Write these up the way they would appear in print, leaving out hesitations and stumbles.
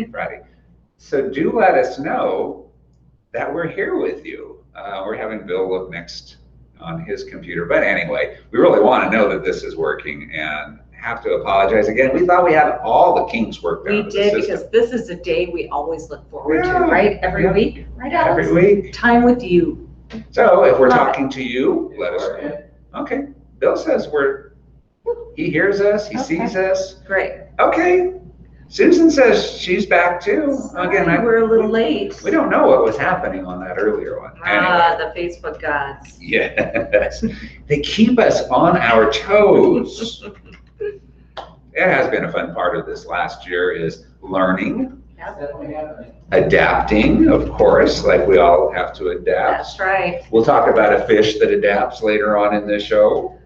Friday. So do let us know that we're here with you. We're having Bill look next on his computer. But anyway, we really want to know that this is working and have to apologize again. We thought we had all the kinks worked out. We did, because this is a day we always look forward to, right? Every week, right, Alex? Every week. Time with you. So if we're talking to you, let us know. Okay. Bill says he hears us, he sees us. Great. Okay. Susan says she's back too. Sorry, again, we're a little late. We don't know what was happening on that earlier one. Anyway. The Facebook gods. Yes. They keep us on our toes. It has been a fun part of this last year is learning, adapting, of course, like we all have to adapt. That's right. We'll talk about a fish that adapts later on in the show.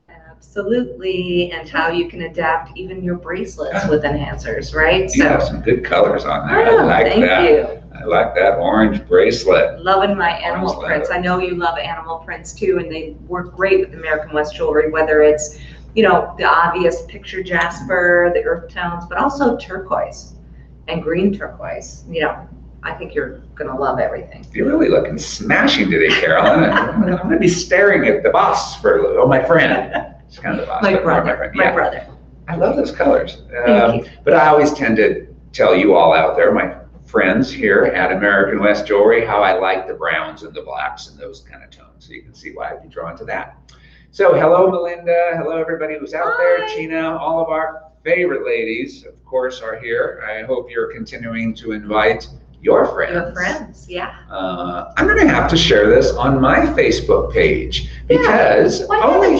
Absolutely, and how you can adapt even your bracelets with enhancers, right? You have some good colors on there. I like that. Thank you. I like that orange bracelet. Loving my animal prints. I know you love animal prints too, and they work great with American West jewelry, whether it's, the obvious picture jasper, the earth tones, but also turquoise and green turquoise. I think you're going to love everything. You're really looking smashing today, Carolyn. I'm going to be staring at the boss for a little. Oh, my friend. She's kind of the boss. My brother. My brother. I love those colors. Thank you. But I always tend to tell you all out there, my friends here at American West Jewelry, how I like the browns and the blacks and those kind of tones. So you can see why I'd be drawn to that. So hello, Melinda. Hello, everybody who's out there. Gina, all of our favorite ladies, of course, are here. I hope you're continuing to invite your friends. Your friends, yeah. I'm going to have to share this on my Facebook page because only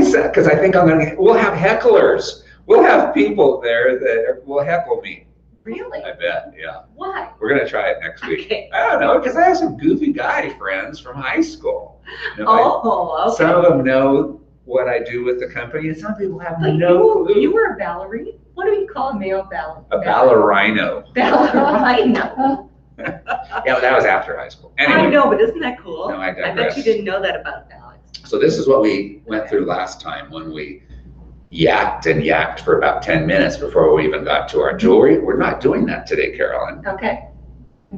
because I think we'll have hecklers. We'll have people there that will heckle me. Really? I bet, yeah. Why? We're going to try it next week. Okay. I don't know, because I have some goofy guy friends from high school. Okay. Some of them know what I do with the company, and some people have no clue. You were a ballerina? What do you call a male ballerina? A ballerino. Ballerina. Yeah, that was after high school. Anyway, I know, but isn't that cool? No, I bet you didn't know that about Alex. So this is what we went through last time when we yacked for about 10 minutes before we even got to our jewelry. We're not doing that today, Carolyn. Okay.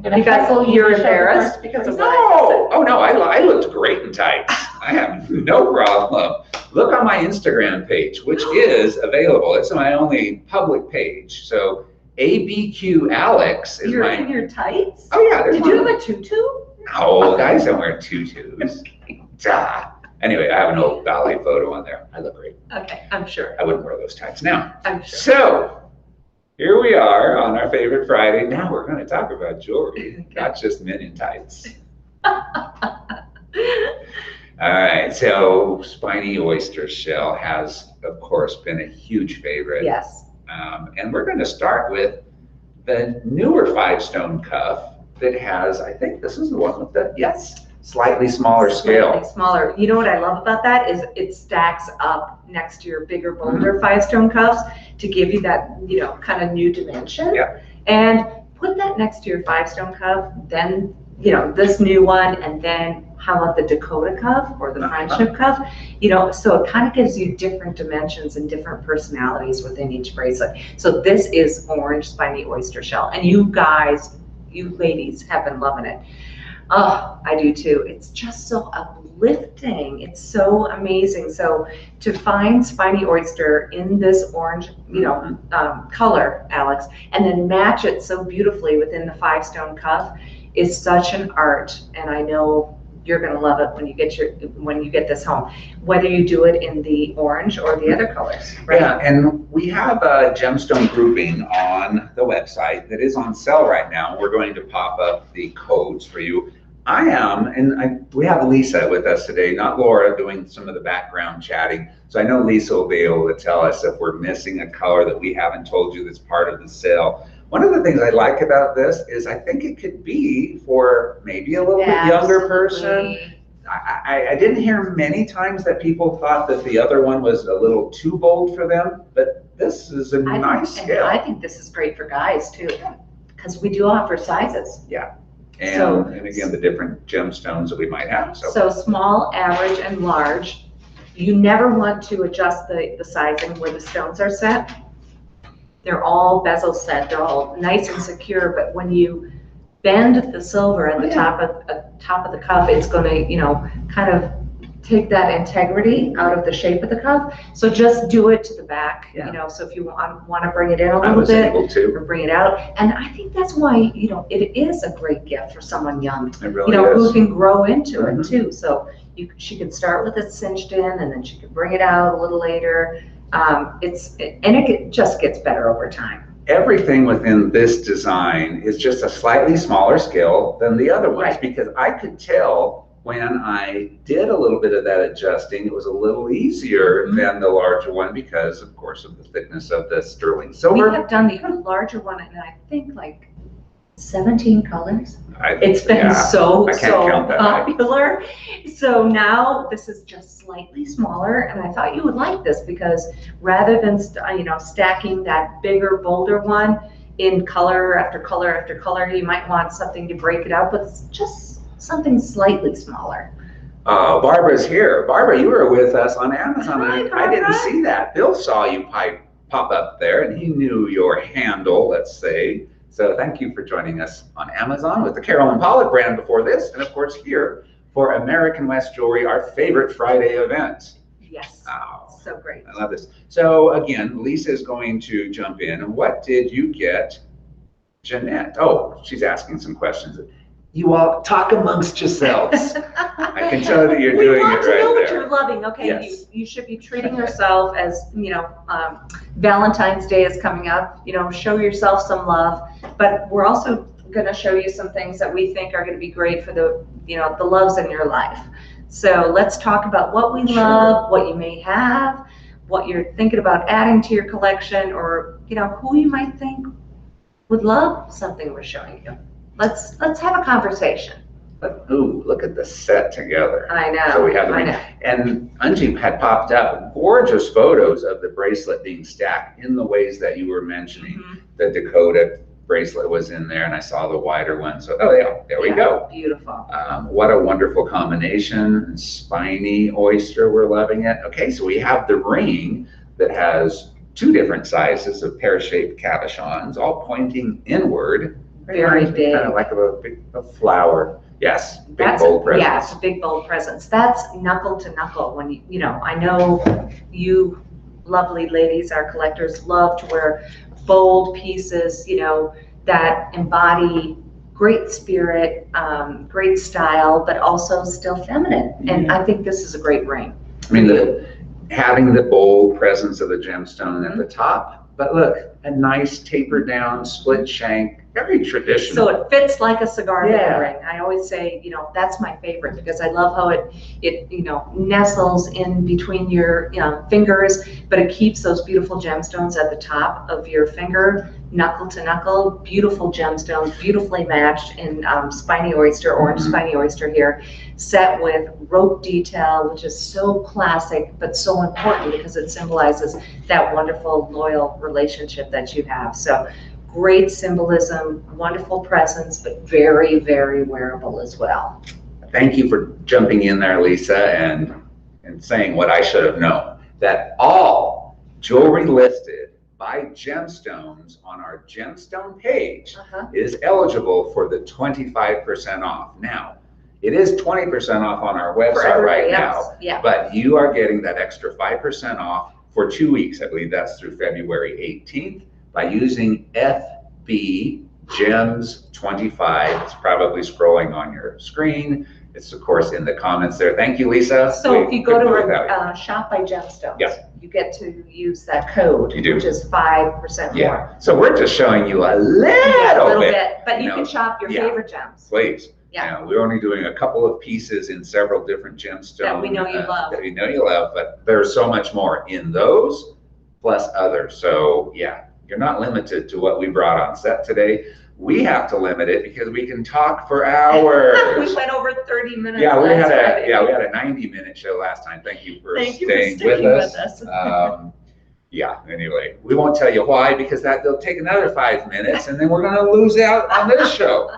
You're embarrassed because of what I said. Oh no, I looked great in tights. I have no problem. Look on my Instagram page, which is available. It's my only public page. So ABQ Alex is You're in your tights? Oh yeah. Did you have a tutu? No, guys don't wear tutus. Duh. Anyway, I have an old ballet photo on there. I look great. Okay, I'm sure. I wouldn't wear those tights now. I'm sure. So here we are on our favorite Friday. Now we're going to talk about jewelry, not just men in tights. All right, so Spiny Oyster shell has, of course, been a huge favorite. Yes. And we're going to start with the newer 5-stone cuff that has, I think this is the one with the, slightly smaller scale. Slightly smaller. You know what I love about that is it stacks up next to your bigger, bolder 5-stone cuffs to give you that, kind of new dimension. Yeah. And put that next to your 5-stone cuff, then, this new one, and then how about the Dakota cuff or the friendship cuff? So it kind of gives you different dimensions and different personalities within each bracelet. So this is orange Spiny Oyster shell. And you guys, you ladies have been loving it. Oh, I do too. It's just so uplifting. It's so amazing. So to find Spiny Oyster in this orange, color, Alex, and then match it so beautifully within the 5-stone cuff is such an art. And I know you're going to love it when you get this home, whether you do it in the orange or the other colors. Right? Yeah, and we have a gemstone grouping on the website that is on sale right now. We're going to pop up the codes for you. We have Lisa with us today, not Laura, doing some of the background chatting. So I know Lisa will be able to tell us if we're missing a color that we haven't told you that's part of the sale. One of the things I like about this is I think it could be for maybe a little bit younger person. I didn't hear many times that people thought that the other one was a little too bold for them, but this is a nice scale. I think this is great for guys too, because we do offer sizes. Yeah. And again, the different gemstones that we might have. So small, average, and large. You never want to adjust the sizing where the stones are set. They're all bezel set. They're all nice and secure, but when you bend the silver at the top of the cuff, it's going to, you know, kind of take that integrity out of the shape of the cuff. So just do it to the back, you know, so if you want to bring it in a little bit or bring it out. And I think that's why, you know, it is a great gift for someone young, it really you know, is. who can grow into it too. So she can start with it cinched in, and then she can bring it out a little later. It just gets better over time. Everything within this design is just a slightly smaller scale than the other ones, because I could tell when I did a little bit of that adjusting, it was a little easier than the larger one because, of course, of the thickness of the sterling silver. We have done the larger one, and I think like 17 colors. It's been so popular. So now this is just slightly smaller, and I thought you would like this because rather than stacking that bigger, bolder one in color after color after color, you might want something to break it up with just something slightly smaller. Barbara's here. Barbara, you were with us on Amazon. Hi, I didn't see that. Bill saw you pop up there, and he knew your handle, let's say. So thank you for joining us on Amazon with the Carolyn Pollock brand before this, and of course here for American West Jewelry, our favorite Friday event. Yes, so great. I love this. So again, Lisa is going to jump in. And what did you get, Jeanette? Oh, she's asking some questions. You all talk amongst yourselves. I can tell that you're doing it right there. We want to know what you're loving. Okay, yes. You should be treating yourself as, you know, Valentine's Day is coming up. You know, show yourself some love. But we're also going to show you some things that we think are going to be great for the, you know, the loves in your life. So let's talk about what we love, what you may have, what you're thinking about adding to your collection, or, you know, who you might think would love something we're showing you. Let's have a conversation. Ooh, look at the set together. I know. So we have and Anji had popped up gorgeous photos of the bracelet being stacked in the ways that you were mentioning. The Dakota bracelet was in there, and I saw the wider one. So there we go. Beautiful. What a wonderful combination. Spiny Oyster, we're loving it. Okay, so we have the ring that has two different sizes of pear-shaped cabochons, all pointing inward. Very big. Kind of like a flower. Yes, big bold presence. Yeah, it's a big bold presence. That's knuckle to knuckle. When you know, I know you lovely ladies, our collectors, love to wear bold pieces, you know, that embody great spirit, great style, but also still feminine. And I think this is a great ring. I mean, having the bold presence of the gemstone at the top, but look, a nice tapered down split shank, very traditional. So it fits like a cigar ring. I always say, you know, that's my favorite because I love how it you know, nestles in between your fingers, but it keeps those beautiful gemstones at the top of your finger, knuckle to knuckle. Beautiful gemstones, beautifully matched in Spiny Oyster, orange Spiny Oyster here, set with rope detail, which is so classic but so important because it symbolizes that wonderful loyal relationship that you have. So great symbolism, wonderful presence, but very, very wearable as well. Thank you for jumping in there, Lisa, and saying what I should have known, that all jewelry listed by Gemstones on our gemstone page is eligible for the 25% off. Now, it is 20% off on our website right now, but you are getting that extra 5% off for 2 weeks. I believe that's through February 18th. By using FB Gems 25. It's probably scrolling on your screen. It's of course in the comments there. Thank you, Lisa. So if you go to our Shop by Gemstones, you get to use that code, which is 5% more. So we're just showing you a little bit. But you can shop your favorite gems. Please. Yeah. We're only doing a couple of pieces in several different gemstones that we know you love. That we know you love, but there's so much more in those plus others. So yeah. You're not limited to what we brought on set today. We have to limit it because we can talk for hours. We went over 30 minutes. Yeah, we had a 90-minute show last time. Thank you for staying with us. Yeah, anyway, we won't tell you why because they'll take another 5 minutes and then we're going to lose out on this show.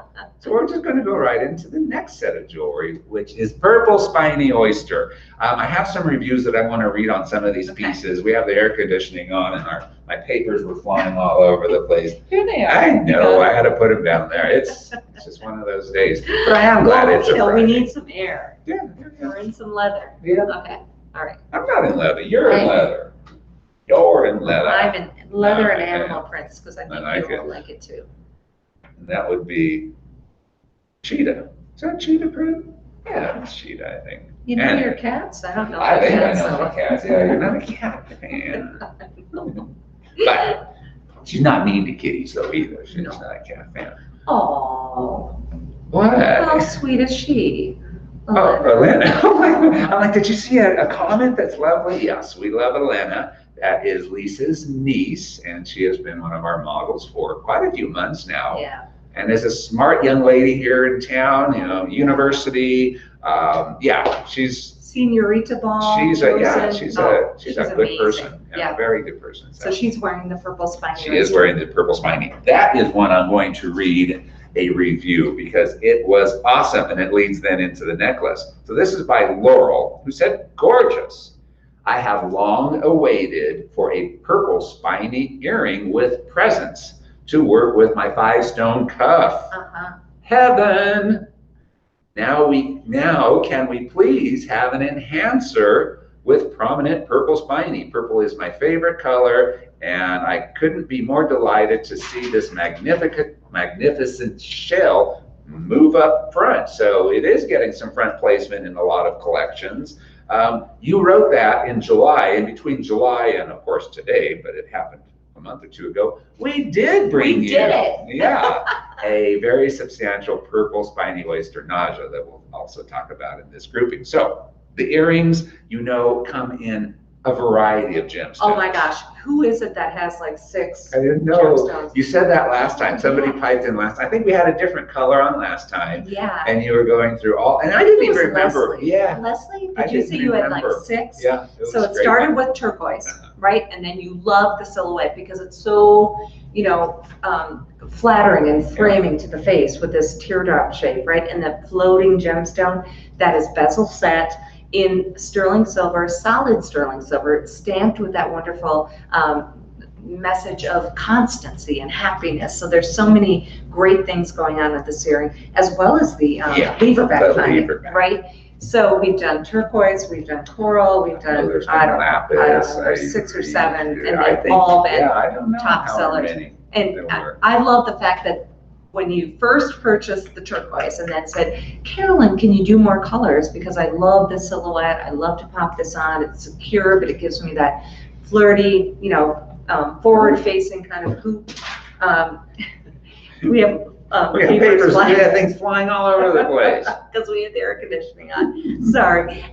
So we're just going to go right into the next set of jewelry, which is purple spiny oyster. I have some reviews that I want to read on some of these pieces. We have the air conditioning on, and my papers were flying all over the place. Here they are. I know, I had to put them down there. It's just one of those days. But I am glad it's a Friday. We need some air. Yeah. We're in some leather. Yeah. Okay. All right. I'm not in leather. You're in leather. You're in leather. I'm in leather and animal prints because I think you will like it too. And that would be cheetah. Is that cheetah print? Yeah, it's cheetah, I think. You know your cats? I don't know. I think I know my cats. Yeah, you're not a cat fan. But she's not mean to kitties though either. She's not a cat fan. Oh. What? How sweet is she? Oh, Elena. I'm like, did you see a comment that's lovely? Yes, we love Elena. That is Lisa's niece, and she has been one of our models for quite a few months now. Yeah. And is a smart young lady here in town, you know, university. Yeah, she's Senorita Ball. She's a good amazing. person. Yeah, very good person. So she's wearing the purple spiny. She is wearing the purple spiny. That is one I'm going to read a review because it was awesome, and it leads then into the necklace. So this is by Laurel, who said, "Gorgeous. I have long awaited for a purple spiny earring with presents to work with my 5-stone cuff. Heaven! Now can we please have an enhancer with prominent purple spiny? Purple is my favorite color, and I couldn't be more delighted to see this magnificent shell move up front." So it is getting some front placement in a lot of collections. You wrote that in July, in between July and of course today, but it happened a month or two ago. We did bring you, yeah, a very substantial purple spiny oyster nausea that we'll also talk about in this grouping. So the earrings, you know, come in a variety of gemstones. Oh my gosh, who is it that has like 6 I didn't know. Gemstones? You said that last time. Somebody piped in last time. I think we had a different color on last time. Yeah. And you were going through all, and I didn't even remember. Leslie. Yeah. Leslie, did you say you had like 6? Yeah. So it started with turquoise, right? And then you love the silhouette because it's so, you know, flattering and framing to the face with this teardrop shape, right? And the floating gemstone that is bezel set in sterling silver, solid sterling silver, stamped with that wonderful message of constancy and happiness. So there's so many great things going on with this earring, as well as the lever back finding, right? So we've done turquoise, we've done coral, we've done, I don't know, there's 6 or 7, and they've all been top sellers. And I love the fact that when you first purchased the turquoise and then said, "Carolyn, can you do more colors? Because I love the silhouette. I love to pop this on. It's secure, but it gives me that flirty, you know, forward-facing kind of hoop." We have papers, things flying all over the place. Because we had the air conditioning on. Sorry.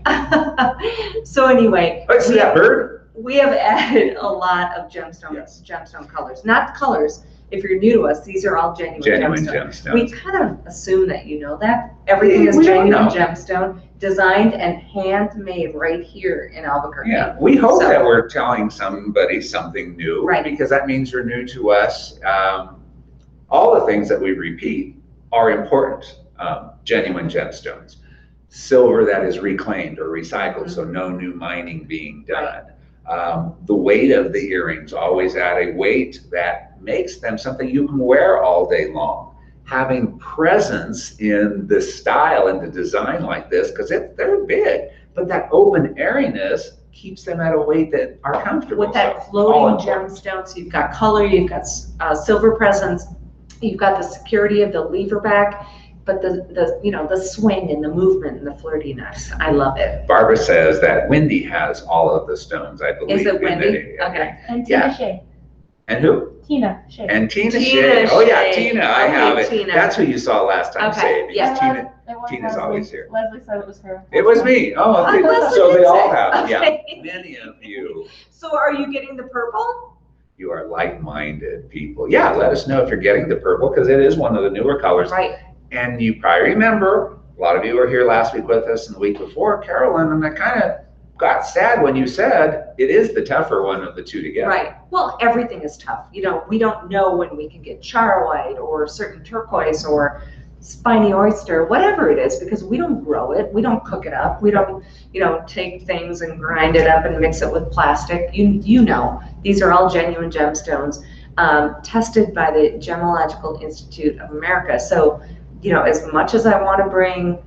So anyway. Let's see that bird. We have added a lot of gemstone colors. Not colors. If you're new to us, these are all genuine gemstones. We kind of assume that you know that. Everything is genuine gemstone, designed and handmade right here in Albuquerque. Yeah, we hope that we're telling somebody something new, right? Because that means you're new to us. All the things that we repeat are important, genuine gemstones. Silver that is reclaimed or recycled, so no new mining being done. The weight of the earrings always at a weight that makes them something you can wear all day long. Having presence in the style and the design like this, because they're big, but that open airiness keeps them at a weight that are comfortable. With that floating gemstone, so you've got color, you've got silver presence, you've got the security of the lever back, but the swing and the movement and the flirtiness. I love it. Barbara says that Wendy has all of the stones, I believe. Is it Wendy? Okay. And Tina Shea. And who? Tina Shea. And Tina Shea. Oh yeah, Tina, I have it. Tina. That's who you saw last time, say, because Tina's always here. Leslie said it was her. It was me. Oh, okay. So they all have it. Yeah, many of you. So are you getting the purple? You are like-minded people. Yeah, let us know if you're getting the purple, because it is one of the newer colors. Right. And you probably remember, a lot of you were here last week with us and the week before, Carolyn, and I kind of got sad when you said it is the tougher one of the two to get. Right. Well, everything is tough. You know, we don't know when we can get char white or certain turquoise or Spiny Oyster, whatever it is, because we don't grow it, we don't cook it up, we don't, take things and grind it up and mix it with plastic. You know, these are all genuine gemstones, tested by the Gemological Institute of America. So, as much as I want to bring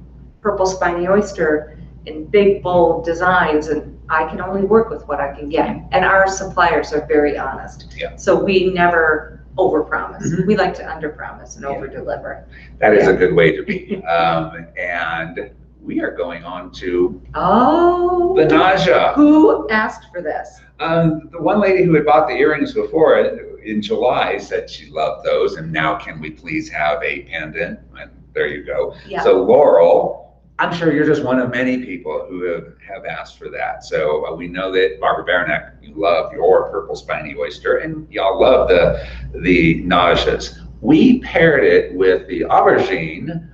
purple spiny oyster in big, bold designs, and I can only work with what I can get. And our suppliers are very honest. Yeah. So we never overpromise. We like to underpromise and overdeliver. That is a good way to be. And we are going on to the nausea. Who asked for this? The one lady who had bought the earrings before in July said she loved those, and now can we please have a pendant? And there you go. Yeah. So Laurel, I'm sure you're just one of many people who have asked for that. So we know that Barbara Baranek, you love your purple spiny oyster, and y'all love the nauseas. We paired it with the aubergine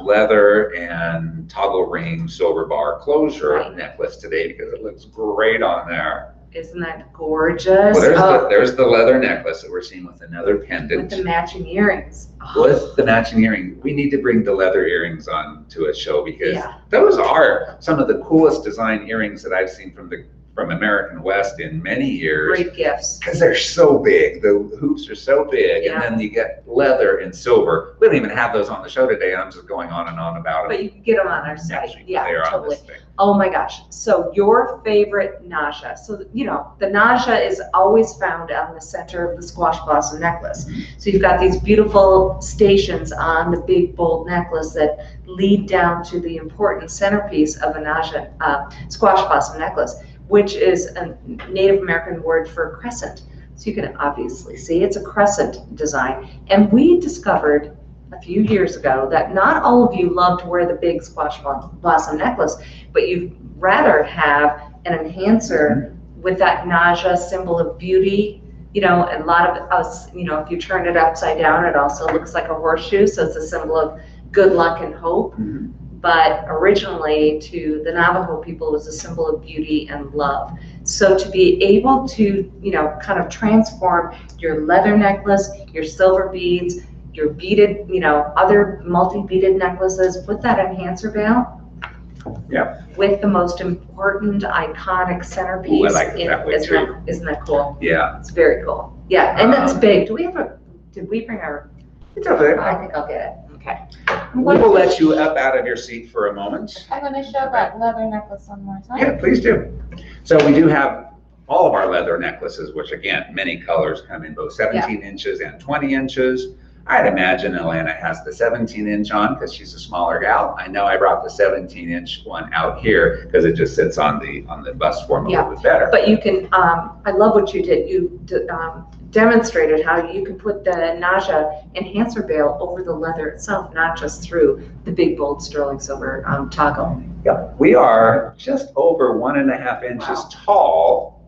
leather and toggle ring silver bar closure necklace today because it looks great on there. Isn't that gorgeous? Well, there's the leather necklace that we're seeing with another pendant. With the matching earrings. With the matching earring. We need to bring the leather earrings on to a show because those are some of the coolest design earrings that I've seen from American West in many years. Great gifts. Because they're so big. The hoops are so big. And then you get leather and silver. We don't even have those on the show today. I'm just going on and on about them. But you can get them on our site. Yeah, totally. On this thing. Oh my gosh. So your favorite nausea. So, the nausea is always found on the center of the squash blossom necklace. So you've got these beautiful stations on the big, bold necklace that lead down to the important centerpiece of a nausea, squash blossom necklace, which is a Native American word for crescent. So you can obviously see it's a crescent design. And we discovered a few years ago that not all of you love to wear the big squash blossom necklace, but you'd rather have an enhancer with that nausea symbol of beauty. And a lot of us, if you turn it upside down, it also looks like a horseshoe. So it's a symbol of good luck and hope. But originally to the Navajo people, it was a symbol of beauty and love. So to be able to, kind of transform your leather necklace, your silver beads, your beaded, other multi-beaded necklaces with that enhancer veil. Yeah. With the most important, iconic centerpiece. Ooh, I like it that way too. Isn't that cool? Yeah. It's very cool. Yeah, and it's big. Did we bring our? It's over there. I think I'll get it. Okay. We will let you up out of your seat for a moment. I'm going to show that leather necklace one more time. Yeah, please do. So we do have all of our leather necklaces, which again, many colors come in both 17 inches and 20 inches. I'd imagine Atlanta has the 17-inch on because she's a smaller gal. I know I brought the 17-inch one out here because it just sits on the bust form a little bit better. But you can, I love what you did. You demonstrated how you can put the nausea enhancer veil over the leather itself, not just through the big, bold sterling silver toggle. Yeah, we are just over 1.5 inches tall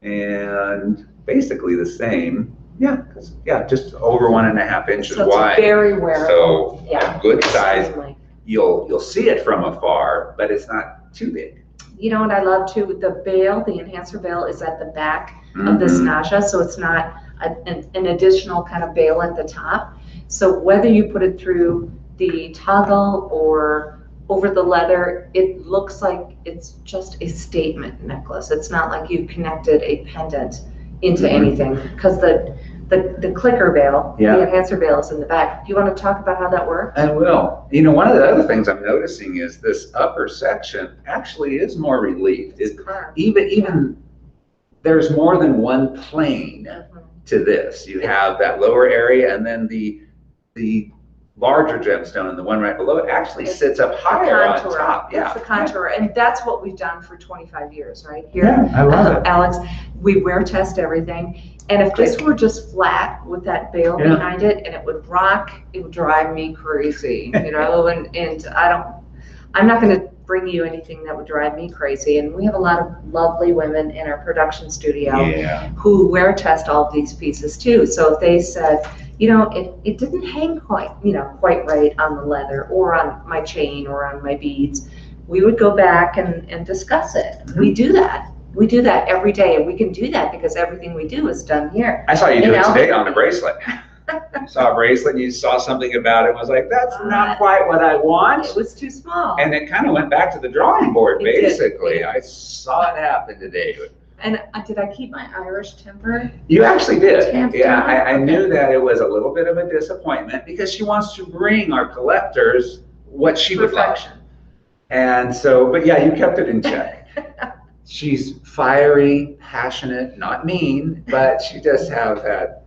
and basically the same. Yeah, just over 1.5 inches wide. It's very wearable. So a good size. You'll see it from afar, but it's not too big. You know what I love too? The veil, the enhancer veil, is at the back of this nausea, so it's not an additional kind of veil at the top. So whether you put it through the toggle or over the leather, it looks like it's just a statement necklace. It's not like you've connected a pendant into anything, because the clicker veil, the enhancer veil is in the back. Do you want to talk about how that works? I will. One of the other things I'm noticing is this upper section actually is more relieved. Even there's more than one plane to this. You have that lower area, and then the larger gemstone and the one right below it actually sits up higher on top. It's the contour, and that's what we've done for 25 years, right? Here, I love it. Alex, we wear test everything, and if this were just flat with that veil behind it and it would rock, it would drive me crazy, and I'm not going to bring you anything that would drive me crazy. And we have a lot of lovely women in our production studio who wear test all of these pieces too. So if they said, it didn't hang quite right on the leather or on my chain or on my beads, we would go back and discuss it. We do that. We do that every day, and we can do that because everything we do is done here. I saw you do it today on a bracelet. You saw a bracelet and you saw something about it and was like, that's not quite what I want. It was too small. And it kind of went back to the drawing board, It did. basically. I saw it happen today. And did I keep my Irish temper? You actually did. Temper. Yeah, I knew that it was a little bit of a disappointment because she wants to bring our collectors what she would love. Perfection. And so, but yeah, you kept it in check. She's fiery, passionate, not mean, but she does have that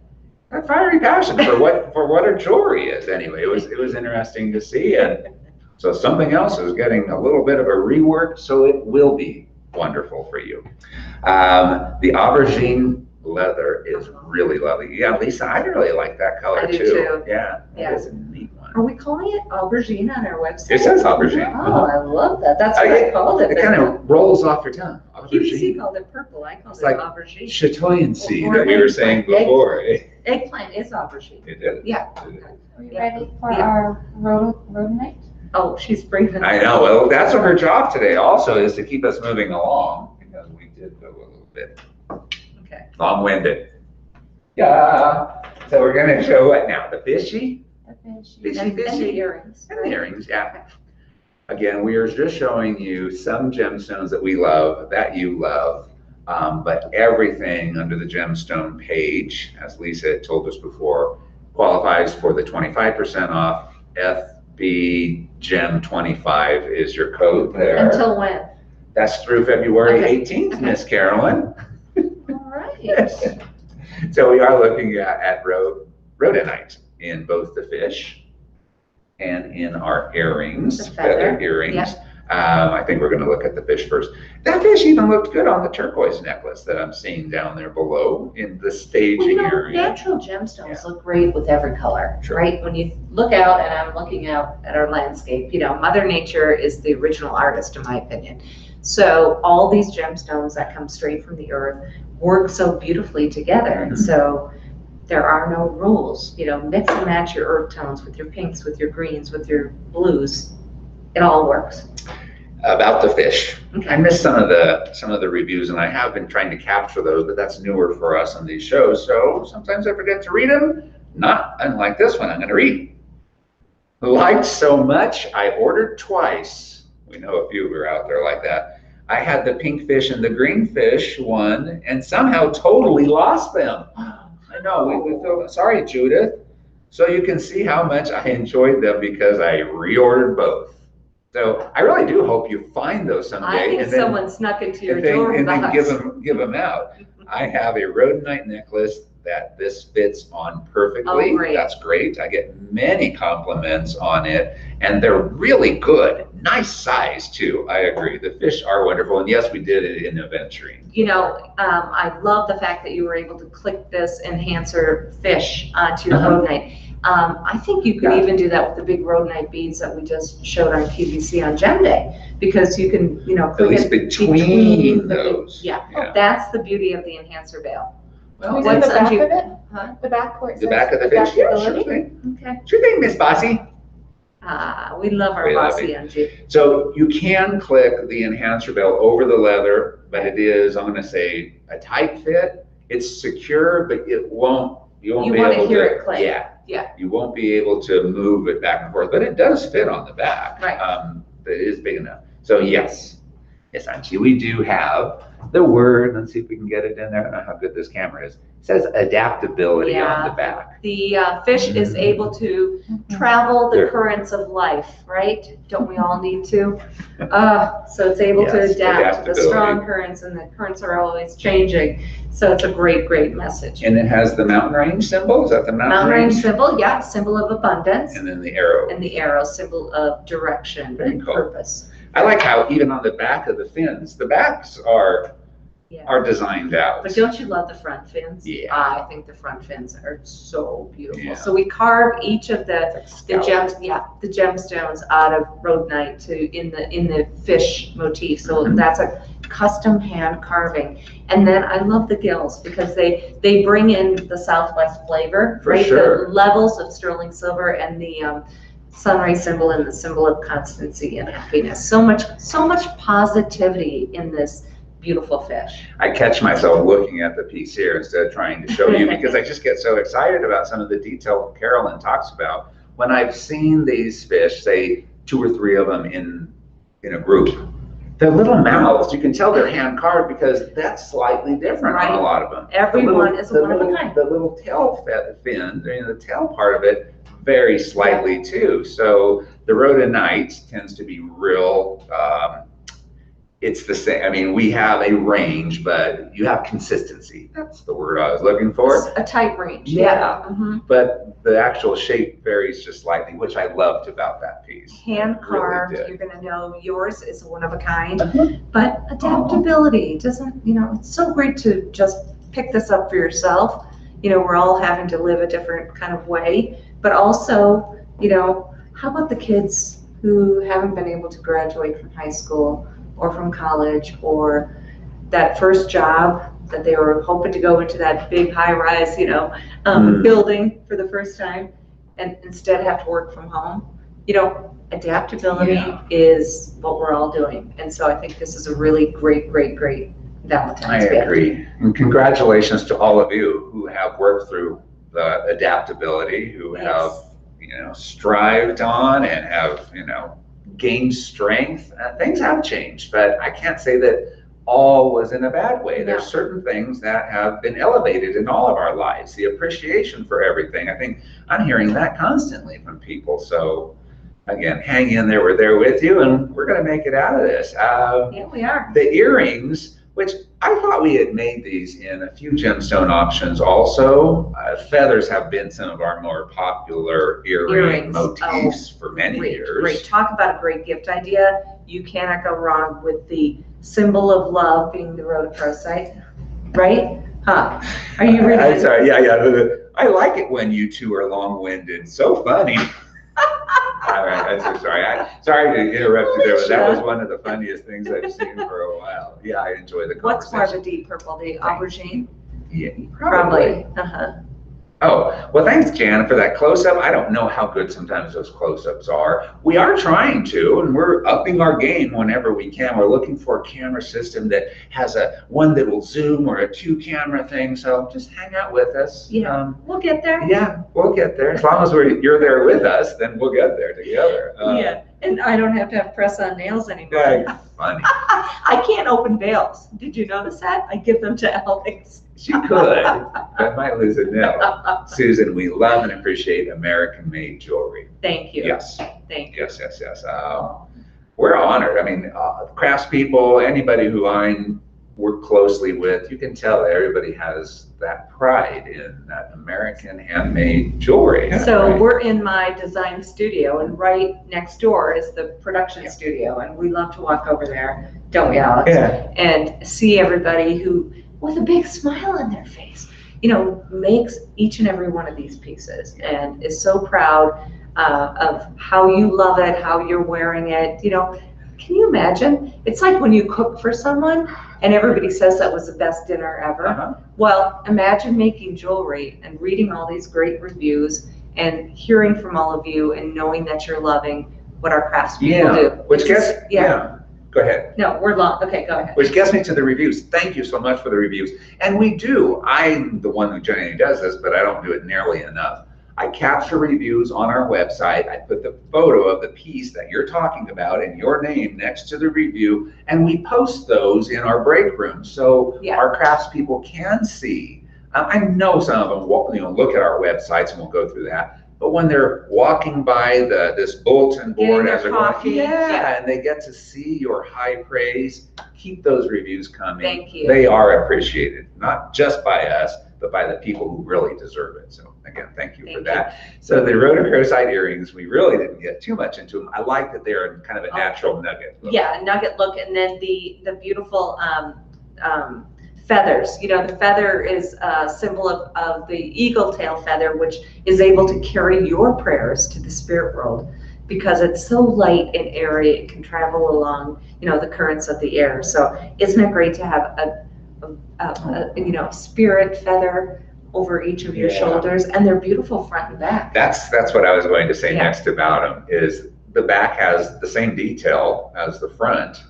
fiery passion for what her jewelry is. Anyway, it was interesting to see, and so something else is getting a little bit of a rework, so it will be wonderful for you. The aubergine leather is really lovely. Yeah, Lisa, I really like that color I do too. Yeah, Yeah. that is a neat one. Are we calling it aubergine on our website? It says aubergine. Oh, I love that. That's what I called it. It kind of rolls off your tongue. QVC Aubergine. called it purple. I called It's it like aubergine. Chatoyancy Or that we were eggplant. saying before. Eggplant is aubergine. It is. Yeah. Are we Yeah. ready for Yeah. our Rhodonite? Oh, she's bringing. I know. Well, that's what her job today also is, to keep us moving along, because we did go a little bit Okay. long-winded. Yeah. So we're going to show what now? The fishy? The fish. Fishy, And fishy. the earrings. And the earrings, yeah. Again, we are just showing you some gemstones that we love, that you love, but everything under the gemstone page, as Lisa had told us before, qualifies for the 25% off. FB Gem 25 is your code there. Until when? That's through February Okay. 18th, Miss Carolyn. All right. So we are looking at Rhodonite in both the fish and in our earrings, The feather, earrings. yeah. I think we're going to look at the fish first. That fish even looked good on the turquoise necklace that I'm seeing down there below in the staging area. Natural gemstones Yeah. look great with every color, Sure. right? When you look out, and I'm looking out at our landscape, Mother Nature is the original artist, in my opinion. So all these gemstones that come straight from the earth work so beautifully together. And so there are no rules, mix and match your earth tones with your pinks, with your greens, with your blues. It all works. About the fish. Okay. I missed some of the reviews, and I have been trying to capture those, but that's newer for us on these shows. So sometimes I forget to read them. Not unlike this one, I'm going to read. Liked so much, I ordered twice. We know a few who are out there like that. I had the pink fish and the green fish one, and somehow totally lost them. I know, we feel sorry, Judith. So you can see how much I enjoyed them because I reordered both. So I really do hope you find those someday. I think and then- someone snuck into your and then, jewelry and then box. give them out. I have a Rhodonite necklace that this fits on perfectly. Oh, great. That's great. I get many compliments on it, and they're really good. Nice size too. I agree. The fish are wonderful, and yes, we did it in aventurine. I love the fact that you were able to click this enhancer fish onto your Uh-huh. rhodonite. I think you could Yeah. even do that with the big rhodonite beads that we just showed on QVC on Gem Day, because you can, At click least it between the big- those. Yeah, Yeah. that's the beauty of the enhancer veil. Can we Well, see the what's back under- of it? Huh? The back where it the says back of the fish. Yeah, sure adaptability? thing. Okay. Sure thing, Miss Bossy. We love our We love bossy MG. So you can click the enhancer veil over the leather, but it is, I'm going to say, a tight fit. It's secure, but you won't You be wanna able to. hear it click. Yeah. You won't be able to move it back and forth, but it does fit on the back. Right. It is big enough. So yes, Angie, we do have the word. Let's see if we can get it in there. I don't know how good this camera is. It says adaptability on the Yeah. back. The fish is able to travel the There. currents of life, right? Don't we all need to? So it's able to Yes, adapt to the strong adaptability. currents, and the currents are always changing. So it's a great, great message. And it has the mountain range symbol. Is that the Mountain range symbol, yeah, symbol of abundance, And then the arrow. and the arrow, symbol of direction Very and cool. purpose. I like how even on the back of the fins, the backs are Yeah. designed out. But don't you love the front fins? Yeah. I think the front fins are so beautiful. Yeah. So we carve each of the Scallop. the gemstones out of rhodonite in the fish motif. So that's a custom hand carving. And then I love the gills because they bring in the Southwest flavor, For right? sure. The levels of sterling silver and the sunrise symbol and the symbol of constancy and happiness. So much positivity in this beautiful fish. I catch myself looking at the piece here instead of trying to show you because I just get so excited about some of the detail Carolyn talks about. When I've seen these fish, say 2 or 3 of them in a group, their little mouths, you can tell they're hand carved because that's slightly different on a lot of them. Everyone is a one of a kind. The little tail fin, the tail part of it, very slightly too. So the Rhoda Knights tends to be real, it's the same. I mean, we have a range, but you have consistency. That's the word I was looking for. It's a tight range. Yeah. Mm-hmm. But the actual shape varies just slightly, which I loved about that piece. Hand carved, really you're going to know yours is one of a kind. Uh-huh. But adaptability doesn't, it's so great to just pick this up for yourself. We're all having to live a different kind of way. But also, how about the kids who haven't been able to graduate from high school or from college, or that first job that they were hoping to go into that big high-rise, building for the first time, and instead have to work from home. Adaptability is what we're all doing, and so I think this is a really great Valentine's Day. I agree, and congratulations to all of you who have worked through the adaptability, who have strived on and have gained strength. Things have changed, but I can't say that all was in a bad way. There's certain things that have been elevated in all of our lives. The appreciation for everything. I think I'm hearing that constantly from people. So again, hang in there. We're there with you, and we're going to make it out of this. Yeah, we are. The earrings, which I thought we had made these in a few gemstone options also. Feathers have been some of our more popular earring motifs for many years. Great. Talk about a great gift idea. You cannot go wrong with the symbol of love being the Rhodochrosite, right? Huh? Are you ready? I'm sorry. Yeah. I like it when you two are long-winded. So funny. All right, I'm so sorry. Sorry to interrupt you there, but that was one of the funniest things I've seen for a while. Yeah, I enjoy the conversation. What's more of a deep purple? The aubergine? Yeah, probably. Oh, well, thanks, Jan, for that close-up. I don't know how good sometimes those close-ups are. We are trying to, and we're upping our game whenever we can. We're looking for a camera system that has one that will zoom or a 2-camera thing. So just hang out with us. Yeah, we'll get there. Yeah, we'll get there. As long as you're there with us, then we'll get there together. Yeah, and I don't have to have press-on nails anymore. Yeah, funny. I can't open veils. Did you notice that? I give them to Alex. She could. I might lose a nail. Susan, we love and appreciate American-made jewelry. Thank you. Yes. Thank you. Yes. We're honored. I mean, craftspeople, anybody who I work closely with, you can tell that everybody has that pride in that American handmade jewelry. So we're in my design studio, and right next door is the production studio, and we love to walk over there, don't we, Alex? Yeah. And see everybody who, with a big smile on their face, makes each and every one of these pieces, and is so proud of how you love it, how you're wearing it. Can you imagine? It's like when you cook for someone and everybody says that was the best dinner ever. Well, imagine making jewelry and reading all these great reviews and hearing from all of you and knowing that you're loving what our craftspeople do. Which gets, go ahead. No, we're long. Okay, go ahead. Which gets me to the reviews. Thank you so much for the reviews. And we do. I'm the one who generally does this, but I don't do it nearly enough. I capture reviews on our website. I put the photo of the piece that you're talking about and your name next to the review, and we post those in our break room so our craftspeople can see. I know some of them look at our websites, and we'll go through that. But when they're walking by this bulletin board as they're going, and they get to see your high praise, keep those reviews coming. Thank you. They are appreciated, not just by us, but by the people who really deserve it. So again, thank you for that. So the Rhodochrosite earrings, we really didn't get too much into them. I like that they're kind of a natural nugget look. Yeah, nugget look, and then the beautiful feathers. The feather is a symbol of the eagle tail feather, which is able to carry your prayers to the spirit world because it's so light and airy. It can travel along, the currents of the air. So isn't it great to have a spirit feather over each of your shoulders, and they're beautiful front and back. That's what I was going to say next about them is the back has the same detail as the front,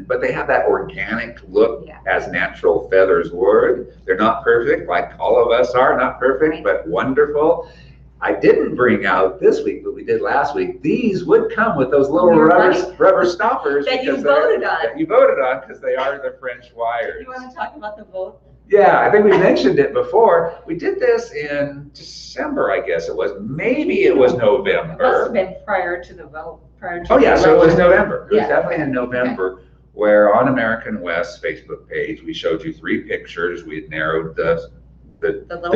but they have that organic look as natural feathers would. They're not perfect, like all of us are, not perfect, but wonderful. I didn't bring out this week, but we did last week. These would come with those little rubber stoppers that you voted on. That you voted on because they are the French wires. You want to talk about the vote? Yeah, I think we mentioned it before. We did this in December, I guess it was. Maybe it was November. It must have been prior to the vote. Oh yeah, so it was November. It was definitely in November, where on American West's Facebook page, we showed you 3 pictures. We had narrowed the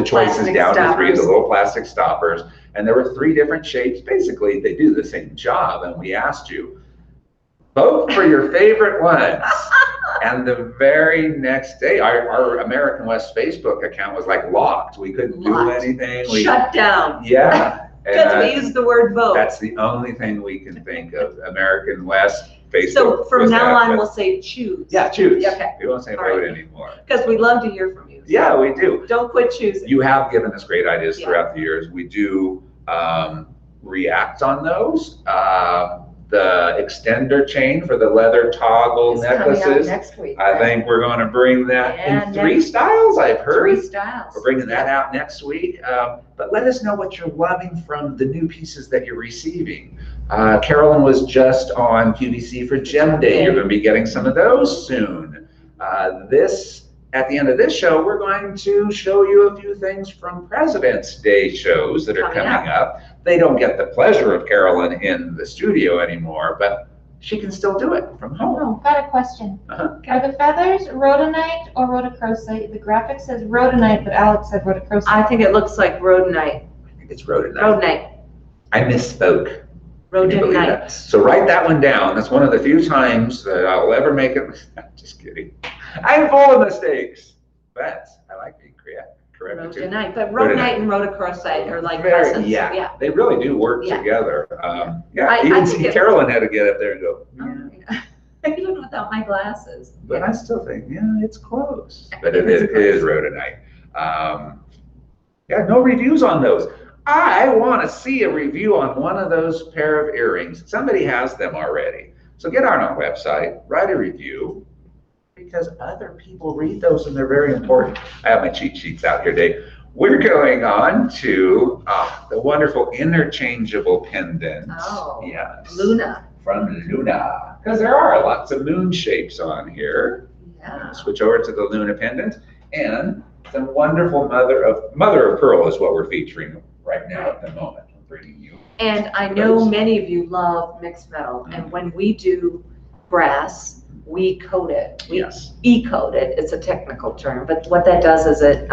choices down to 3 of the little plastic stoppers, and there were 3 different shapes. Basically, they do the same job, and we asked you, vote for your favorite ones. And the very next day, our American West Facebook account was like locked. We couldn't do anything. Shut down. Yeah. Because we used the word vote. That's the only thing we can think of. American West Facebook. So from now on, we'll say choose. Yeah, choose. Okay. We won't say vote anymore. Because we love to hear from you. So yeah, we do. Don't quit choosing. You have given us great ideas throughout the years. We do react on those. The extender chain for the leather toggle necklaces. Next week. I think we're going to bring that in 3 styles, I've heard. 3 styles. We're bringing that out next week. But let us know what you're loving from the new pieces that you're receiving. Carolyn was just on QVC for Gem Day. You're going to be getting some of those soon. At the end of this show, we're going to show you a few things from President's Day shows that are coming up. They don't get the pleasure of Carolyn in the studio anymore, but she can still do it from home. Oh, got a question. Are the feathers rhodonite or rhodochrosite? The graphic says rhodonite, but Alex said rhodochrosite. I think it looks like rhodonite. I think it's rhodonite. Rhodonite. I misspoke. Rhodonite. So write that one down. That's one of the few times that I'll ever make it. Just kidding. I'm full of mistakes. But I like being corrected. Rhodonite, but rhodonite and rhodochrosite are like cousins. Yeah, they really do work together. I even see Carolyn had to get up there and go, even without my glasses. But I still think, it's close. But it is rhodonite. No reviews on those. I want to see a review on one of those pair of earrings. Somebody has them already. So get on our website, write a review, because other people read those and they're very important. I have my cheat sheets out here, Dave. We're going on to the wonderful interchangeable pendant. Oh, yes. Luna. From Luna. Because there are lots of moon shapes on here. Yeah. Switch over to the Luna pendant. And some wonderful mother of pearl is what we're featuring right now at the moment. I'm bringing you. And I know many of you love mixed metal. And when we do brass, we coat it. We e-coat it. It's a technical term, but what that does is it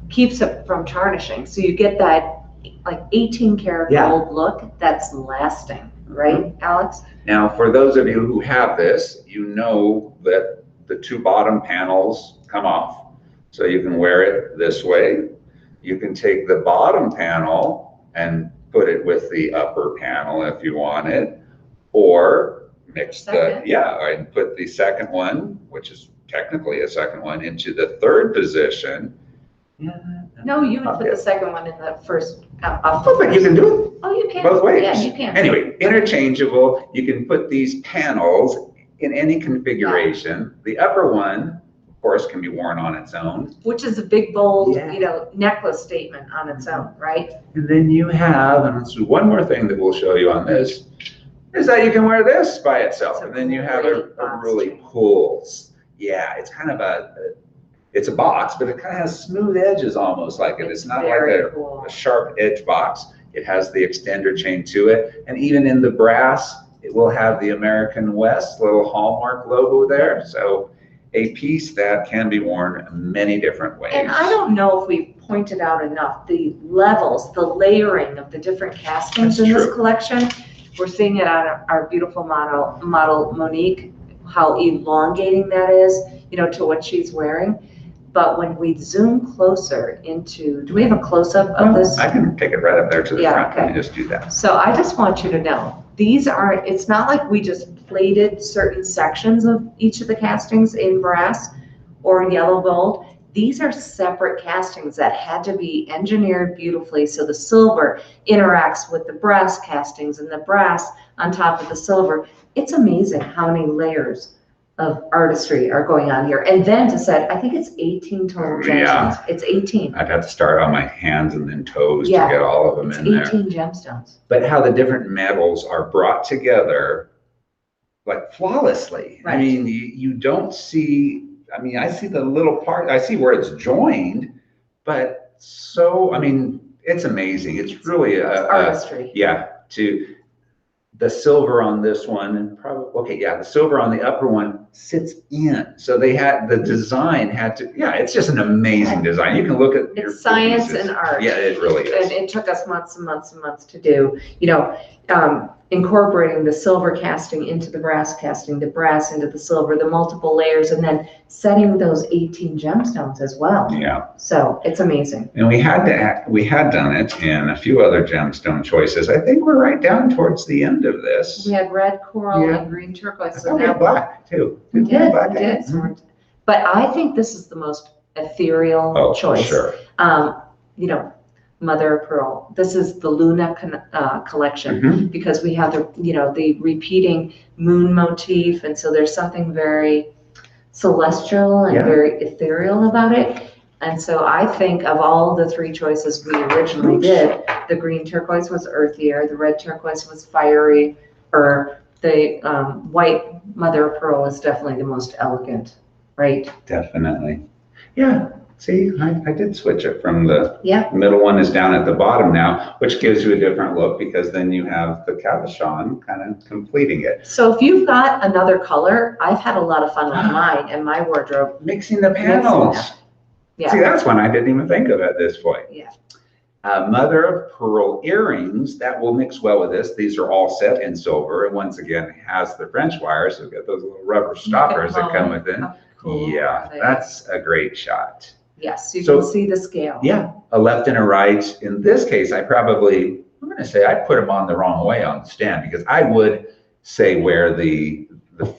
keeps it from tarnishing. So you get that like 18 karat gold look that's lasting, right, Alex? Now, for those of you who have this, you know that the 2 bottom panels come off. So you can wear it this way. You can take the bottom panel and put it with the upper panel if you want it, or mix and put the second one, which is technically a second one, into the 3rd position. No, you would put the second one in the first. But you can do it. Oh, you can. Both ways. Yeah, you can. Anyway, interchangeable. You can put these panels in any configuration. The upper one, of course, can be worn on its own. Which is a big, bold, necklace statement on its own, right? And then you have, and let's do one more thing that we'll show you on this, is that you can wear this by itself. And then you have a really cool, it's kind of it's a box, but it kind of has smooth edges almost like it. It's not like a sharp edge box. It has the extender chain to it. And even in the brass, it will have the American West little hallmark logo there. So a piece that can be worn many different ways. And I don't know if we pointed out enough the levels, the layering of the different castings in this collection. We're seeing it on our beautiful model Monique, how elongating that is, to what she's wearing. But when we zoom closer into, do we have a close-up of this? I can take it right up there to the front and just do that. So I just want you to know, it's not like we just plated certain sections of each of the castings in brass or in yellow gold. These are separate castings that had to be engineered beautifully so the silver interacts with the brass castings and the brass on top of the silver. It's amazing how many layers of artistry are going on here. And then to set, I think it's 18 total gemstones. Yeah. It's 18. I'd have to start on my hands and then toes to get all of them in there. 18 gemstones. But how the different metals are brought together like flawlessly. Right. I mean, you don't see, I mean, I see the little part, I see where it's joined, but so, I mean, it's amazing. It's really artistry. To the silver on this one, and probably, okay, yeah, the silver on the upper one sits in. So they had, the design had to, it's just an amazing design. You can look at it's science pieces. And art. Yeah, it really is. And it took us months and months and months to do, incorporating the silver casting into the brass casting, the brass into the silver, the multiple layers, and then setting those 18 gemstones as well. Yeah. So it's amazing. And we had done it in a few other gemstone choices. I think we're right down towards the end of this. We had red coral and green turquoise. So we had black too. We did. Mm-hmm. But I think this is the most ethereal choice. Sure. Mother of pearl. This is the Luna collection because we have the repeating moon motif, and so there's something very celestial and very ethereal about it. And so I think of all the three choices we originally did, the green turquoise was earthier, the red turquoise was fiery, or the white mother of pearl is definitely the most elegant, right? Definitely. Yeah. See, I did switch it from the middle one is down at the bottom now, which gives you a different look because then you have the cabochon kind of completing it. So if you've got another color, I've had a lot of fun with mine and my wardrobe. Mixing the panels. Yeah. See, that's one I didn't even think of at this point. Yeah. Mother of pearl earrings, that will mix well with this. These are all set in silver, and once again, it has the French wires. So we've got those little rubber stoppers that come with it. Cool. Yeah, that's a great shot. Yes, you can see the scale. Yeah, a left and a right. In this case, I'm going to say I put them on the wrong way on the stand because I would say wear the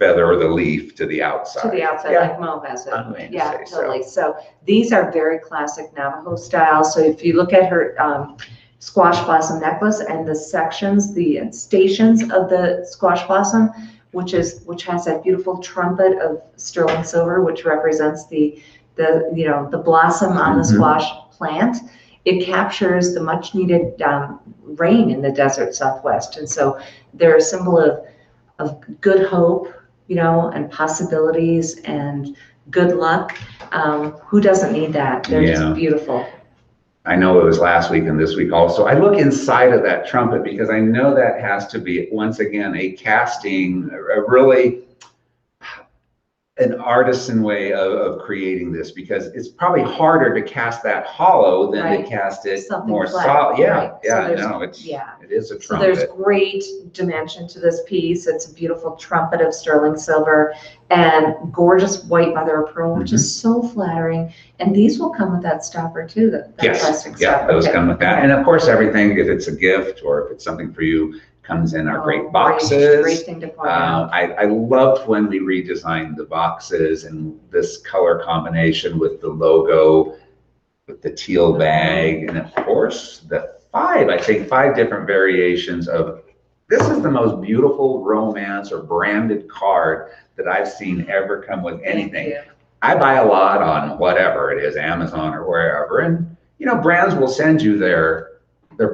feather or the leaf to the outside. To the outside, like Mo has it. I'm going to Yeah, say totally. So these are very classic Navajo style. So if you look at her squash blossom necklace and the sections, the stations of the squash blossom, which has that beautiful trumpet of sterling silver, which represents the blossom on the squash plant. It captures the much needed rain in the desert Southwest. And so they're a symbol of good hope, and possibilities and good luck. Who doesn't need that? They're just beautiful. I know it was last week and this week also. I look inside of that trumpet because I know that has to be, once again, a casting, an artisan way of creating this, because it's probably harder to cast that hollow than to cast it more solid. It is a trumpet. So there's great dimension to this piece. It's a beautiful trumpet of sterling silver and gorgeous white mother of pearl, which is so flattering. And these will come with that stopper too. That plastic stopper. Those come with that. And of course, everything, if it's a gift or if it's something for you, comes in our great boxes. Great thing to point out. I loved when we redesigned the boxes and this color combination with the logo, with the teal bag, and of course the five different variations of, this is the most beautiful romance or branded card that I've seen ever come with anything. I buy a lot on whatever it is, Amazon or wherever, and brands will send you their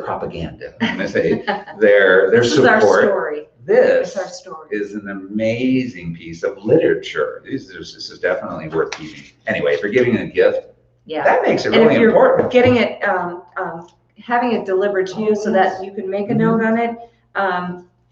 propaganda. I'm gonna say their this support. Is our story. This our story. Is an amazing piece of literature. This is definitely worth keeping. Anyway, if you're giving a gift, that makes it really important. Getting it, having it delivered to you so that you can make a note on it.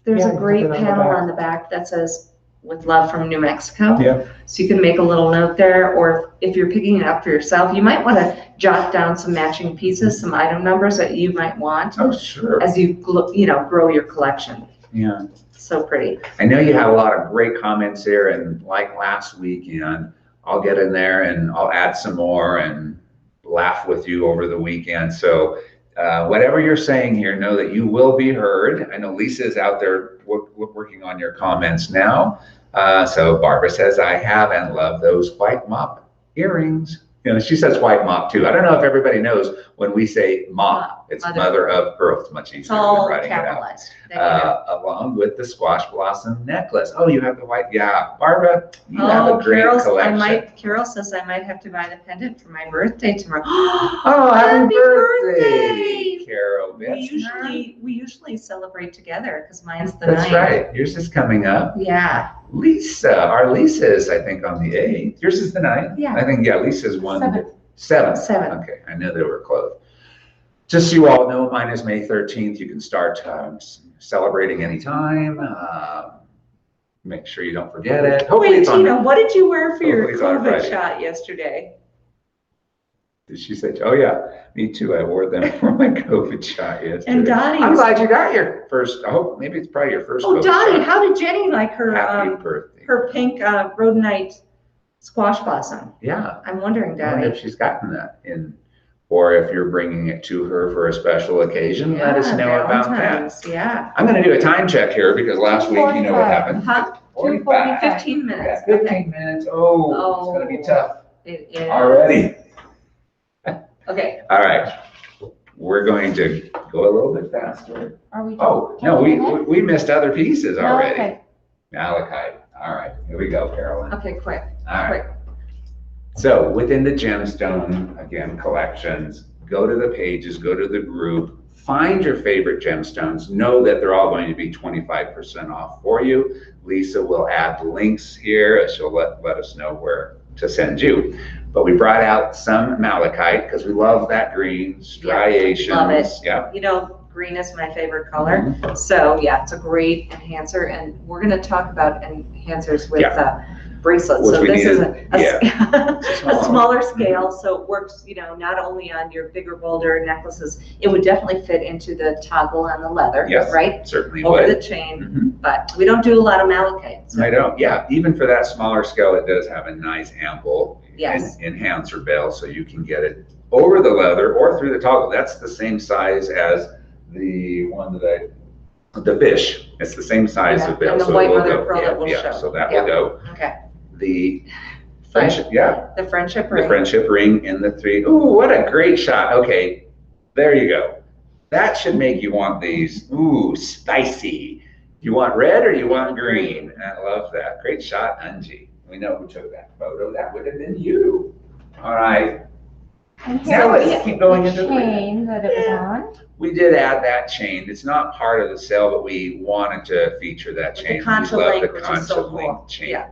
There's a great panel on the back that says, "With love from New Mexico." Yeah. So you can make a little note there, or if you're picking it up for yourself, you might want to jot down some matching pieces, some item numbers that you might want. Oh, sure. As you grow your collection. Yeah. So pretty. I know you have a lot of great comments here, and like last weekend, I'll get in there and I'll add some more and laugh with you over the weekend. So whatever you're saying here, know that you will be heard. I know Lisa is out there working on your comments now. So Barbara says, I have and love those white mop earrings. You know, she says white mop too. I don't know if everybody knows when we say mop, it's mother of pearl. It's much easier than writing it out. Along with the squash blossom necklace. Oh, you have the white. Yeah, Barbara, you have a great collection. Carol says I might have to buy the pendant for my birthday tomorrow. Oh, happy birthday, Carol. We usually celebrate together because mine's the 9th. That's right. Yours is coming up. Yeah. Lisa, our Lisa is, I think, on the 8th. Yours is the 9th? Yeah. I think, yeah, Lisa's 7th. 7th. Okay, I know they were close. Just so you all know, mine is May 13th. You can start celebrating anytime. Make sure you don't forget it. Hopefully, wait, Tina, what did you wear for your COVID shot yesterday? Did she say, oh yeah, me too. I wore them for my COVID shot yesterday. And Dottie, I'm glad you got your first. I hope maybe it's probably your first. Oh, Dottie, how did Jenny like her birthday. Her pink Rhodonite squash blossom? Yeah, I'm wondering, Dottie. I wonder if she's gotten that in, or if you're bringing it to her for a special occasion. Let us know about that. Yeah. I'm going to do a time check here because last week, you know what happened. 45, 15 minutes. Yeah, 15 minutes. Oh, it's going to be tough. It is. Already. Okay. All right. We're going to go a little bit faster. Are we? Oh, no, we missed other pieces already. Okay. Malachite. All right. Here we go, Carolyn. Okay, quick. All right. Quick. So within the gemstone, again, collections, go to the pages, go to the group, find your favorite gemstones. Know that they're all going to be 25% off for you. Lisa will add links here. She'll let us know where to send you. But we brought out some malachite because we love that green, striations. Love it. Yeah. You know, green is my favorite color. So yeah, it's a great enhancer. And we're going to talk about enhancers with bracelets. So this is a smaller scale. So it works, you know, not only on your bigger, bolder necklaces, it would definitely fit into the toggle on the leather, right? Certainly over would. The chain, but we don't do a lot of malachite. So. I don't. Yeah, even for that smaller scale, it does have a nice ample enhancer bell, so you can get it over the leather or through the toggle. That's the same size as the one that the fish. It's the same size of bell, and the so white it will mother go. pearl that will show. So that will go. Okay. The friendship, the friendship ring. The friendship ring and the 3. Ooh, what a great shot. Okay, there you go. That should make you want these. Ooh, spicy. You want red or you want green? I love that. Great shot, Angie. We know who took that photo. That would have been you. All right. And now let's keep going into the chain that it was on. We did add that chain. It's not part of the sale, but we wanted to feature that chain. The concha link, which is so cool. Chain. Yeah.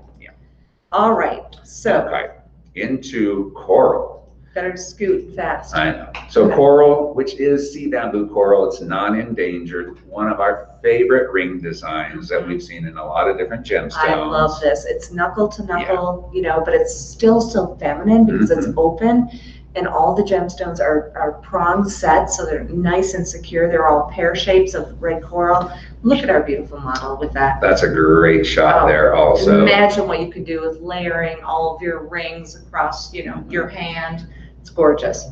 All right. So into coral. Better scoot fast. I know. So coral, which is sea bamboo coral, it's non-endangered. One of our favorite ring designs that we've seen in a lot of different gemstones. I love this. It's knuckle to knuckle, you know, but it's still so feminine because it's open. And all the gemstones are prong set, so they're nice and secure. They're all pear shapes of red coral. Look at our beautiful model with that. That's a great shot there also. Imagine what you could do with layering all of your rings across, you know, your hand. It's gorgeous.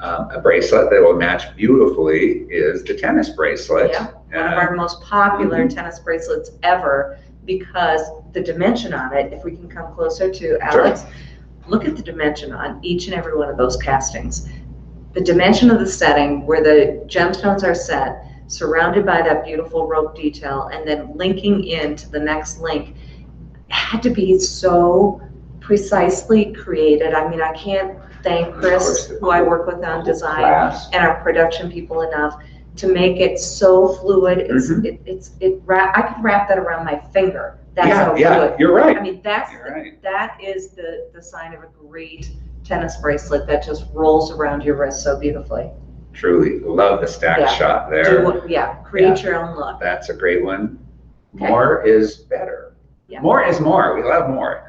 A bracelet that will match beautifully is the tennis bracelet. Yeah, one of our most popular tennis bracelets ever because the dimension on it, if we can come closer to Alex, look at the dimension on each and every one of those castings. The dimension of the setting where the gemstones are set, surrounded by that beautiful rope detail, and then linking into the next link, had to be so precisely created. I mean, I can't thank Chris, who I work with on design, and our production people enough to make it so fluid. I could wrap that around my finger. That's how fluid. You're right. I mean, that is the sign of a great tennis bracelet that just rolls around your wrist so beautifully. Truly love the stack shot there. Create your own look. That's a great one. More is better. More is more. We love more.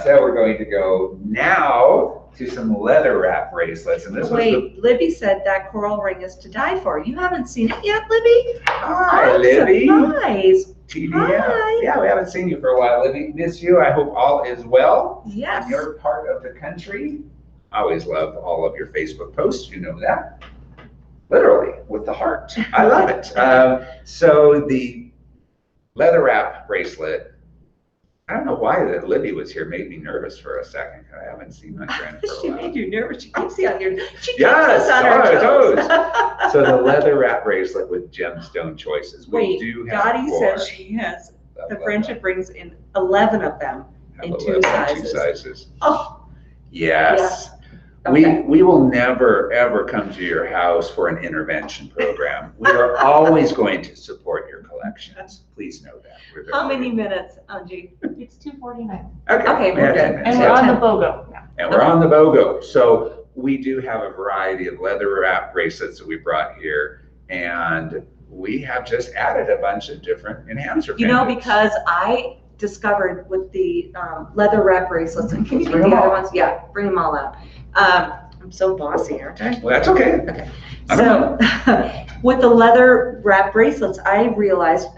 So we're going to go now to some leather wrap bracelets. And this Libby said that coral ring is to die for. You haven't seen it yet, Libby? Hi, Libby. Surprise. Hi. Yeah, we haven't seen you for a while, Libby. Miss you. I hope all is well. Yes. In your part of the country. I always love all of your Facebook posts. You know that. Literally, with the heart. I love it. So the leather wrap bracelet, I don't know why that Libby was here made me nervous for a second. I haven't seen my friend for a She while. made you nervous. She keeps you on your, she keeps Yes, us on our toes. So the leather wrap bracelet with gemstone choices. We Wait, do have Dottie 4. says she has, Love, the love, friendship brings in 11 of them love. in Have 2 11 in 2 sizes. sizes. Oh, Yes. okay. We will never, ever come to your house for an intervention program. We are always going to support your collections. Please know that. We're very How many minutes, Angie? It's 2:49. Okay, we we're had 10 good. minutes. And Yeah. we're on the BOGO now. And we're on the BOGO. So we do have a variety of leather wrap bracelets that we brought here. And we have just added a bunch of different enhancer You know, pendants. because I discovered with the leather wrap bracelets, and can you Bring get the them other all. ones? Yeah, bring them all out. I'm so bossy, aren't I? Well, that's okay. Okay. I don't So with the leather wrap bracelets, I realized,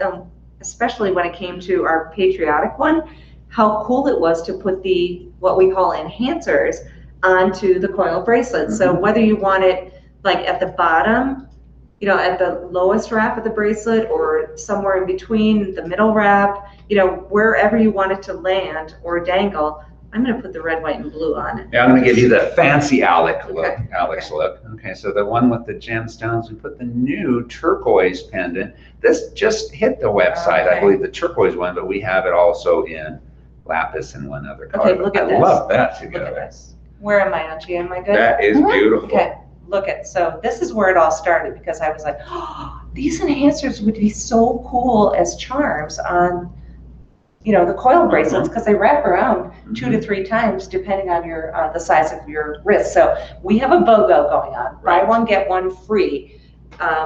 especially when it came to our patriotic one, how cool it was to put the, what we call enhancers onto the coil bracelet. So whether you want it like at the bottom, you know, at the lowest wrap of the bracelet, or somewhere in between the middle wrap, you know, wherever you want it to land or dangle, I'm gonna put the red, white, and blue on it. Now I'm gonna give you the fancy Alex look. Okay. Alex look. Okay, so the one with the gemstones, we put the new turquoise pendant. This just hit the website, I Okay. believe, the turquoise one, but we have it also in lapis and one other color. Okay, look at I this. love that Look at together. this. Where am I, Angie? Am I good? That is beautiful. Okay, look at, so this is where it all started, because I was like, oh, these enhancers would be so cool as charms on, you know, the coil bracelets, because they wrap around 2 to 3 times depending on your the size of your wrist. So we have a BOGO going on, buy Right. one get one free,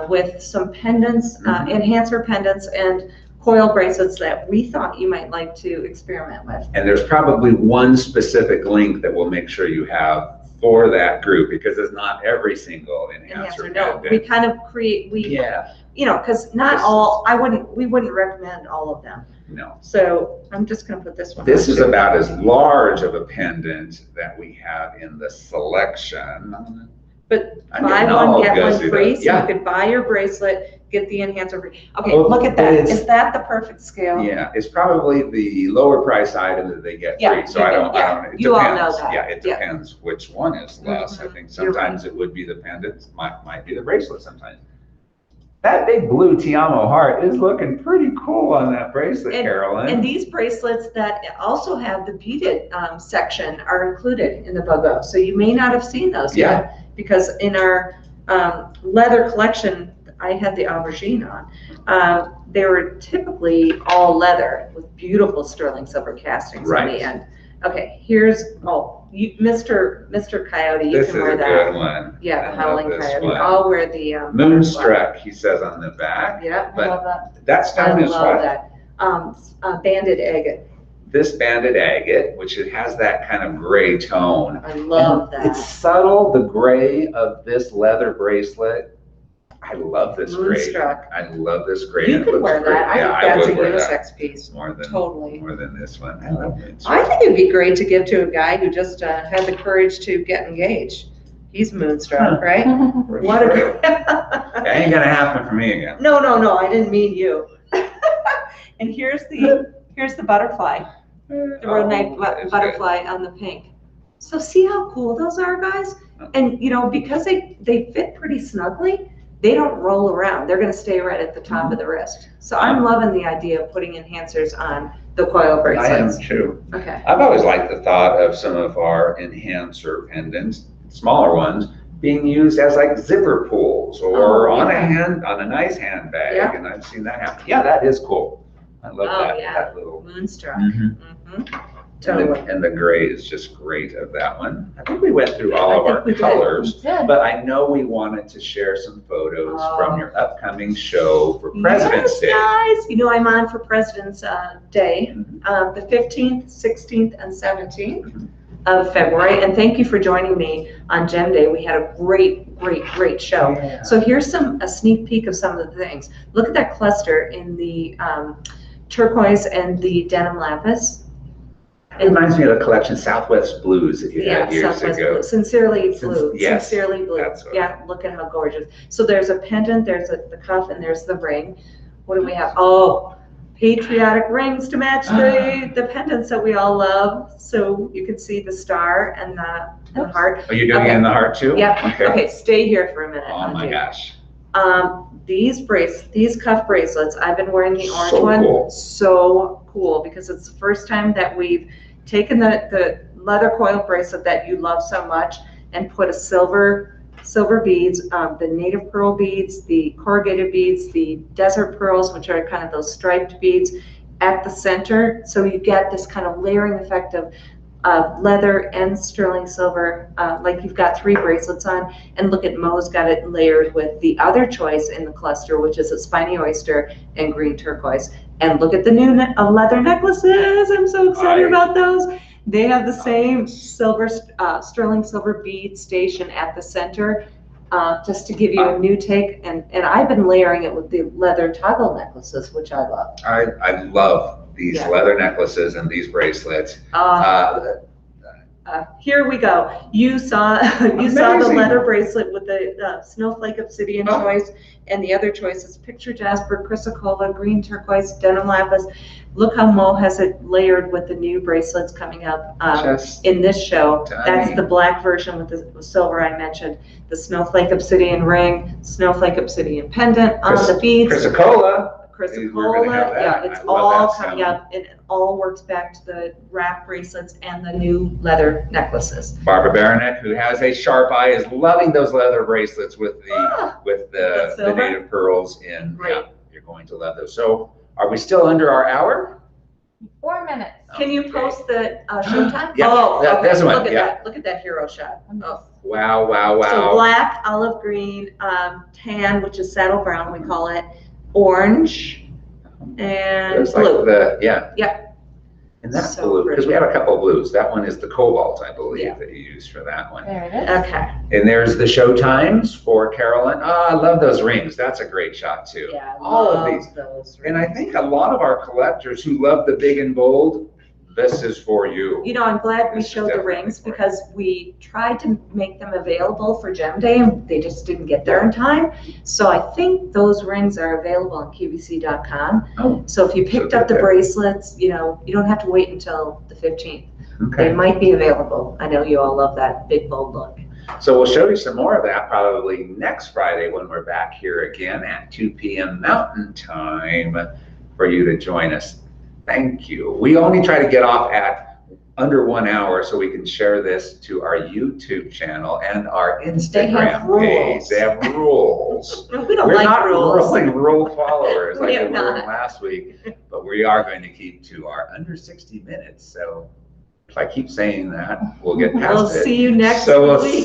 with some pendants, enhancer pendants, and coil bracelets that we thought you might like to experiment with. And there's probably one specific link that we'll make sure you have for that group, because it's not every single enhancer No, pendant. we kind of create, Yeah, you know, because not This all, we wouldn't recommend all of them. no. So I'm just gonna put this one. This on is too. about as large of a pendant that we have in the selection. But I'm buy getting one, all get one gussy free, though. so Yeah. you could buy your bracelet, get the enhancer free. Okay, Well, look at that. it's- Is that the perfect scale? Yeah, it's probably the lower price item that they get Yeah, free, so you I can- don't, it you all know depends. that. Yeah, it Yeah. depends which one is less. I Mhm. think You're right. sometimes it would be the pendants, might be the bracelet sometimes. That big blue Tiamo heart is looking pretty cool on that bracelet, Carolyn. And these bracelets that also have the beaded section are included in the BOGO. So you may not have seen those Yeah. yet, because in our leather collection, I had the aubergine on. They were typically all leather with beautiful sterling silver castings on Right. the end. Okay, here's, Mr. Coyote, you This can is wear a that. good one. Yeah, I the love howling this coyote. one. I'll wear the Moonstruck, he says on the back. Yeah, I But love that. that I stone is love what? that. Banded agate. This banded agate, which it has that kind of gray tone. I love And It's that. subtle, the gray of this leather bracelet. I love this gray. Moonstruck. I love this gray. You and it could looks wear great. that. Yeah, I think that's a would wear that unisex piece. more than Totally. more than this one. I love it. I think it'd be great to give to a guy who just had the courage to get engaged. He's moonstruck, right? What a. That ain't gonna happen for me again. No, I didn't mean you. And here's the butterfly, the Rhodonite that is good. butterfly on the pink. So see how cool those are, guys? And you know, because they fit pretty snugly, they don't roll around. They're gonna stay right at the top of the wrist. So I'm loving the idea of putting enhancers on the coil I am bracelets. too. Okay. I've always liked the thought of some of our enhancer pendants, smaller ones, being used as like zipper pulls or Oh, on yeah. a nice handbag, Yeah. and I've seen that happen. Yeah, that is cool. I love Oh, that. yeah. That little. Moonstruck. Mhm. Mhm. Totally. And the gray is just great of that one. I think we went through all of I think our we did. colors, Good. but I know we wanted to share some photos Oh. from your upcoming show for President's Yes, Day. guys. You know, I'm on for President's Day, Mhm. the 15th, 16th, and 17th of February. And thank you for joining me on Gem Day. We had a great show. Yeah. So here's a sneak peek of some of the things. Look at that cluster in the turquoise and the denim lapis. It reminds me of the collection Southwest Blues that you had years Southwest ago. blue. Sincerely blue. Yes, Sincerely blue. that's what- Yeah, look at how gorgeous. So there's a pendant, there's the cuff, and there's the ring. What do we have? Oh, patriotic rings to match the pendants that we all love. So you can see the star and the heart. Are you doing it in the heart too? Yeah. Okay. Okay, stay here for a minute. Oh my gosh. These cuff bracelets, I've been wearing the orange So one. cool. So cool, because it's the first time that we've taken the leather coil bracelet that you love so much and put a silver beads, the native pearl beads, the corrugated beads, the desert pearls, which are kind of those striped beads at the center. So you get this kind of layering effect of leather and sterling silver, like you've got 3 bracelets on. And look at Mo's got it layered with the other choice in the cluster, which is a Spiny Oyster and green turquoise. And look at the new leather necklaces. I'm so excited about those. They have the same silver, sterling silver bead station at the center, just to give you a new take. And I've been layering it with the leather toggle necklaces, which I love. I love these leather necklaces and these bracelets. Here we go. You saw the leather bracelet with the snowflake obsidian choice, and the other choice is picture jasper, chrysocolla, green turquoise, denim lapis. Look how Mo has it layered with the new bracelets coming up in this show. That's the black version with the silver I mentioned. The snowflake obsidian ring, snowflake obsidian pendant on the beads. Chrysocolla. Yeah, it's all coming up, and it all works back to the wrap bracelets and the new leather necklaces. Barbara Baronet, who has a sharp eye, is loving those leather bracelets with the native pearls in. Right. Yeah, you're going to love those. So, are we still under our hour? 4 minutes. Can you post the showtime? Yeah, that's one. Look at that. Look at that hero shot. Oh. Wow, wow, wow. So black, olive green, tan, which is saddle brown, we call it, orange, and blue. Yeah. And that's So blue, because pretty. we have a couple of blues. That one is the cobalt, I believe, that you used for that one. There it is. Okay. And there's the show times for Carolyn. I love those rings. That's a great shot too. Yeah, all of these. Those and I think a lot of our collectors who love the big and bold, this is for you. You know, I'm glad we showed the rings, because we tried to make them available for Gem Day and they just didn't get there in time. So I think those rings are available on QVC.com. Oh, so if you picked up the bracelets, you know, you don't have to wait until the 15th. Okay. They might be available. I know you all love that big bold look. So we'll show you some more of that probably next Friday when we're back here again at 2 p.m. Mountain Time for you to join us. Thank you. We only try to get off at under 1 hour so we can share this to our YouTube channel and our Instagram page. They have rules. We don't like rules. We're not rule followers like we were not. last week, but we are going to keep to our under 60 minutes. So if I keep saying that, we'll get past it. We'll see you next week. So we'll see you